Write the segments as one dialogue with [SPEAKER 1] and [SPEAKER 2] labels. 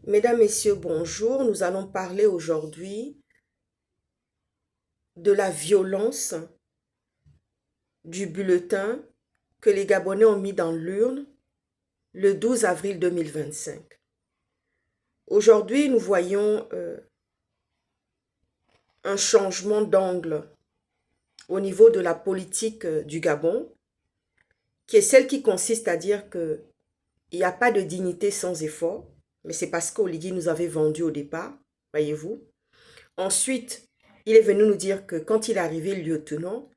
[SPEAKER 1] Mesdames, Messieurs, bonjour. Nous allons parler aujourd'hui de la violence du bulletin que les Gabonais ont mis dans l'urne le 12 avril 2025. Aujourd'hui, nous voyons un changement d'angle au niveau de la politique du Gabon, qui est celle qui consiste à dire qu'il n'y a pas de dignité sans effort, mais c'est parce qu'Oligui nous avait vendu au départ, voyez-vous. Ensuite, il est venu nous dire que quand il est arrivé lieutenant,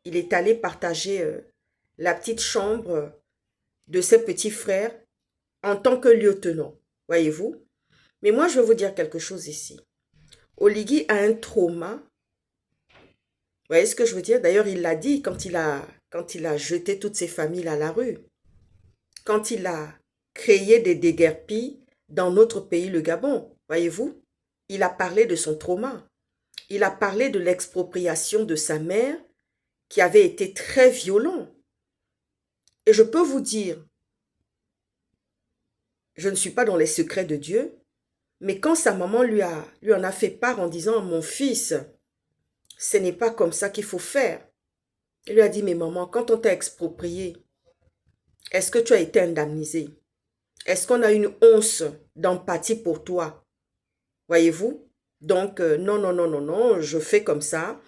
[SPEAKER 1] il est allé partager la petite chambre de ses petits frères en tant que lieutenant, voyez-vous. Mais moi, je vais vous dire quelque chose ici. Oligui a un trauma. Vous voyez ce que je veux dire? D'ailleurs, il l'a dit quand il a jeté toutes ses familles à la rue. Quand il a créé des déguerpis dans notre pays, le Gabon, voyez-vous. Il a parlé de son trauma. Il a parlé de l'expropriation de sa mère qui avait été très violent. Et je peux vous dire, je ne suis pas dans les secrets de Dieu, mais quand sa maman lui en a fait part en disant « Mon fils, ce n'est pas comme ça qu'il faut faire », il lui a dit « Mais maman, quand on t'a exproprié, est-ce que tu as été indemnisé? Est-ce qu'on a une once d'empathie pour toi? Voyez-vous? Donc, non, non, non, non, non, je fais comme ça.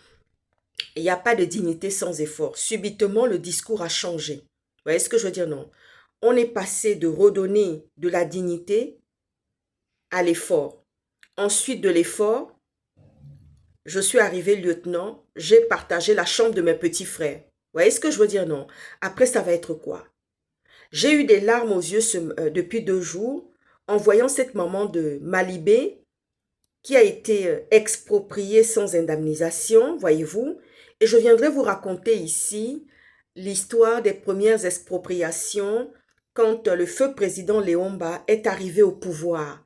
[SPEAKER 1] Il n'y a pas de dignité sans effort. » Subitement, le discours a changé. Vous voyez ce que je veux dire? Non. On est passé de redonner de la dignité à l'effort. Ensuite de l'effort, je suis arrivé lieutenant, j'ai partagé la chambre de mes petits frères. Vous voyez ce que je veux dire? Non. Après, ça va être quoi? J'ai eu des larmes aux yeux depuis 2 jours en voyant cette maman de Malibé qui a été expropriée sans indemnisation, voyez-vous. Et je viendrai vous raconter ici l'histoire des premières expropriations quand le feu président Léomba est arrivé au pouvoir.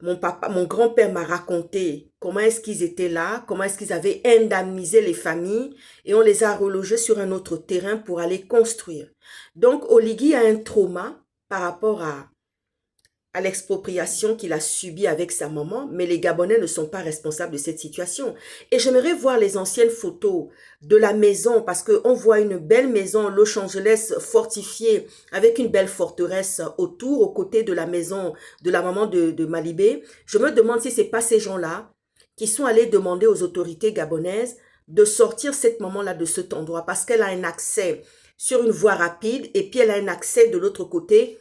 [SPEAKER 1] Mon grand-père m'a raconté comment est-ce qu'ils étaient là, comment est-ce qu'ils avaient indemnisé les familles et on les a relogés sur un autre terrain pour aller construire. Donc, Oligui a un trauma par rapport à l'expropriation qu'il a subie avec sa maman, mais les Gabonais ne sont pas responsables de cette situation. Et j'aimerais voir les anciennes photos de la maison, parce qu'on voit une belle maison, Los Angeles fortifiée, avec une belle forteresse autour, aux côtés de la maison de la maman de Malibé. Je me demande si ce n'est pas ces gens-là qui sont allés demander aux autorités gabonaises de sortir cette maman-là de cet endroit, parce qu'elle a un accès sur une voie rapide, et puis elle a un accès de l'autre côté.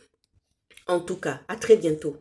[SPEAKER 1] En tout cas, à très bientôt.